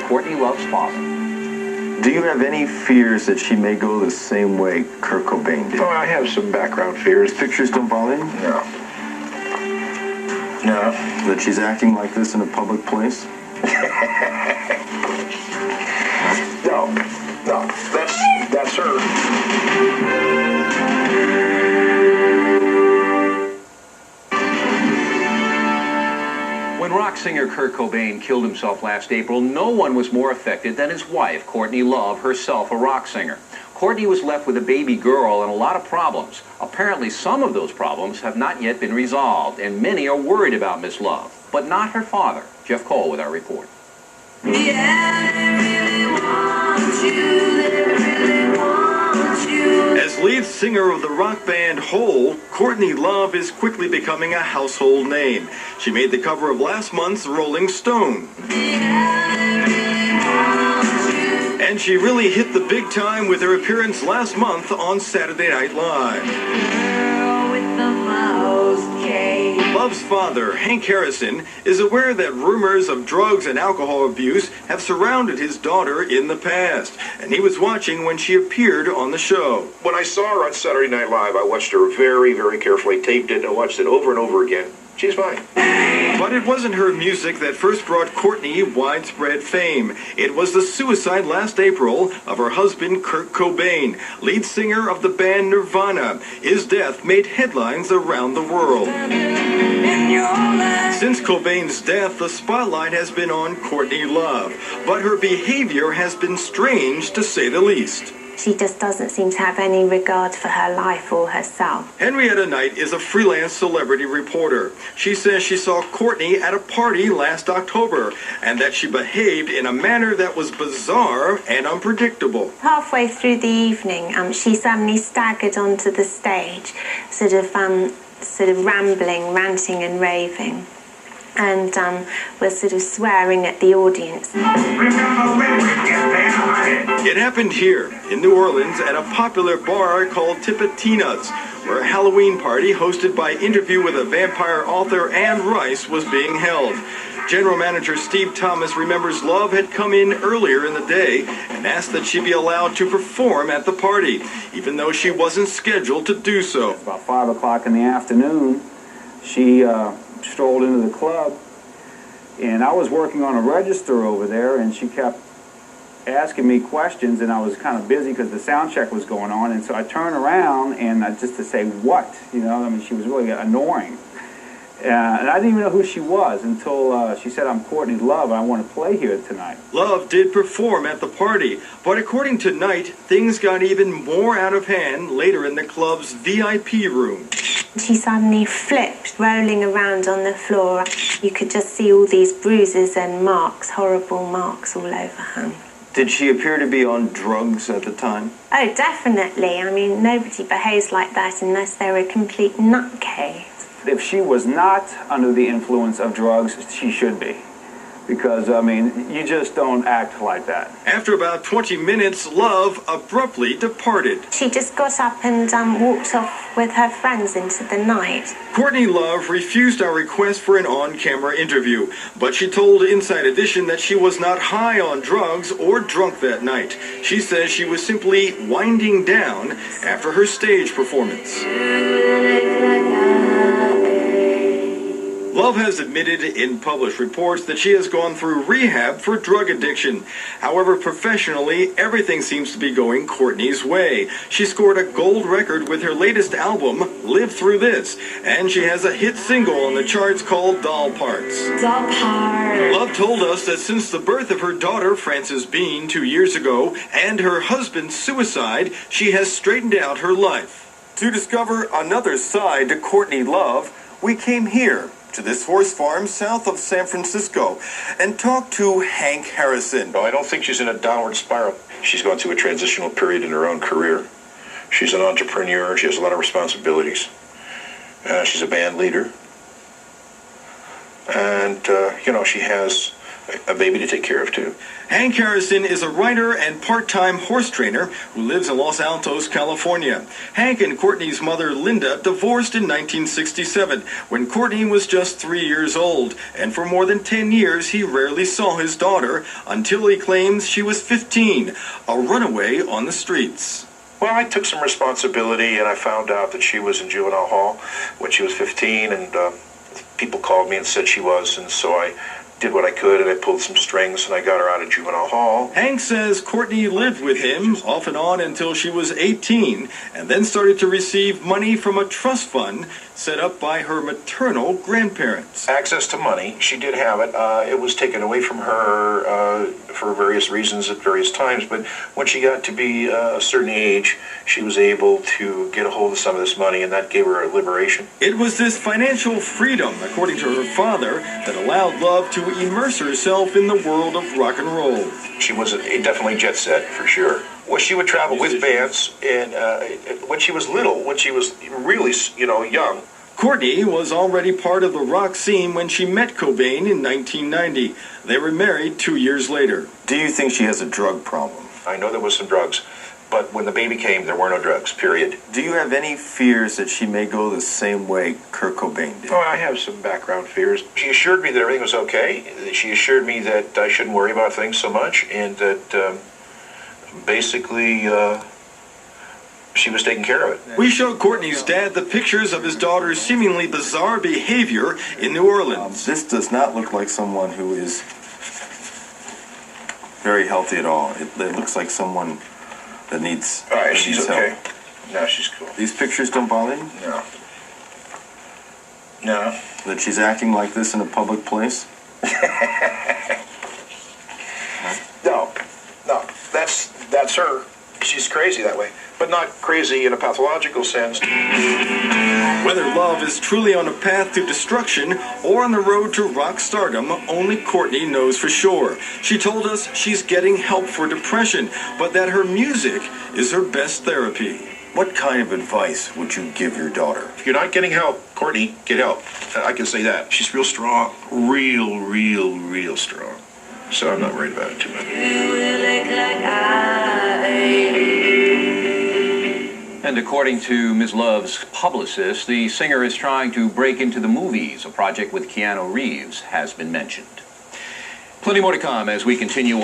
Courtney Love's father. Do you have any fears that she may go the same way Kurt Cobain did? Oh, I have some background fears. Pictures don't bother you? No. No. That she's acting like this in a public place? No. No. That's her. When rock singer Kurt Cobain killed himself last April, no one was more affected than his wife, Courtney Love, herself a rock singer. Courtney was left with a baby girl and a lot of problems. Apparently, some of those problems have not yet been resolved, and many are worried about Miss Love, but not her father. Jeff Cole with our report. As lead singer of the rock band Hole, Courtney Love is quickly becoming a household name. She made the cover of last month's Rolling Stone. And she really hit the big time with her appearance last month on Saturday Night Live. Love's father, Hank Harrison, is aware that rumors of drugs and alcohol abuse have surrounded his daughter in the past, and he was watching when she appeared on the show. When I saw her on Saturday Night Live, I watched her very, very carefully, taped it, and I watched it over and over again. She's fine. But it wasn't her music that first brought Courtney widespread fame. It was the suicide last April of her husband, Kurt Cobain, lead singer of the band Nirvana. His death made headlines around the world. Since Cobain's death, the spotlight has been on Courtney Love, but her behavior has been strange to say the least. She just doesn't seem to have any regard for her life or herself. Henrietta Knight is a freelance celebrity reporter. She says she saw Courtney at a party last October and that she behaved in a manner that was bizarre and unpredictable. Halfway through the evening, she suddenly staggered onto the stage, sort of rambling, ranting and raving, and was sort of swearing at the audience. It happened here in New Orleans at a popular bar called Tipitina's, where a Halloween party hosted by Interview with a Vampire Author Anne Rice was being held. General Manager Steve Thomas remembers Love had come in earlier in the day and asked that she be allowed to perform at the party, even though she wasn't scheduled to do so. About 5 o'clock in the afternoon, she strolled into the club, and I was working on a register over there, and she kept asking me questions, and I was kind of busy because the sound check was going on, and so I turned around and just to say what, you know, I mean, she was really annoying. And I didn't even know who she was until she said, "I'm Courtney Love, I want to play here tonight." Love did perform at the party, but according to Knight, things got even more out of hand later in the club's VIP room. She suddenly flipped, rolling around on the floor. You could just see all these bruises and marks, horrible marks all over her. Did she appear to be on drugs at the time? Oh, definitely. I mean, nobody behaves like that unless they're a complete nutcase. If she was not under the influence of drugs, she should be. Because, I mean, you just don't act like that. After about 20 minutes, Love abruptly departed. She just got up and walked off with her friends into the night. Courtney Love refused our request for an on-camera interview, but she told Inside Edition that she was not high on drugs or drunk that night. She says she was simply winding down after her stage performance. Love has admitted in published reports that she has gone through rehab for drug addiction. However, professionally, everything seems to be going Courtney's way. She scored a gold record with her latest album, Live Through This, and she has a hit single on the charts called Doll Parts. Doll Parts. Love told us that since the birth of her daughter, Frances Bean, 2 years ago, and her husband's suicide, she has straightened out her life. To discover another side to Courtney Love, we came here to this horse farm south of San Francisco and talked to Hank Harrison. No, I don't think she's in a downward spiral. She's gone through a transitional period in her own career. She's an entrepreneur. She has a lot of responsibilities. She's a band leader. And, she has a baby to take care of, too. Hank Harrison is a writer and part-time horse trainer who lives in Los Altos, California. Hank and Courtney's mother, Linda, divorced in 1967 when Courtney was just 3 years old, and for more than 10 years he rarely saw his daughter until he claims she was 15, a runaway on the streets. Well, I took some responsibility, and I found out that she was in juvenile hall when she was 15, and people called me and said she was, and so I did what I could, and I pulled some strings, and I got her out of juvenile hall. Hank says Courtney lived with him off and on until she was 18, and then started to receive money from a trust fund set up by her maternal grandparents. Access to money, she did have it. It was taken away from her for various reasons at various times, but when she got to be a certain age, she was able to get a hold of some of this money, and that gave her a liberation. It was this financial freedom, according to her father, that allowed Love to immerse herself in the world of rock and roll. She was definitely jet set, for sure. Well, she would travel with bands, and when she was little, when she was really, young. Courtney was already part of the rock scene when she met Cobain in 1990. They were married 2 years later. Do you think she has a drug problem? I know there was some drugs, but when the baby came, there were no drugs, period. Do you have any fears that she may go the same way Kurt Cobain did? Oh, I have some background fears. She assured me that everything was okay. She assured me that I shouldn't worry about things so much, and that basically she was taking care of it. We showed Courtney's dad the pictures of his daughter's seemingly bizarre behavior in New Orleans. This does not look like someone who is very healthy at all. It looks like someone that needs, All right, she's okay. help. No, she's cool. These pictures don't bother you? No. No. That she's acting like this in a public place? No. That's her. She's crazy that way, but not crazy in a pathological sense. Whether Love is truly on a path to destruction or on the road to rock stardom, only Courtney knows for sure. She told us she's getting help for depression, but that her music is her best therapy. What kind of advice would you give your daughter? If you're not getting help, Courtney, get help. I can say that. She's real strong. Real strong. So I'm not worried about it too much. And according to Ms. Love's publicist, the singer is trying to break into the movies. A project with Keanu Reeves has been mentioned. Plenty more to come as we continue.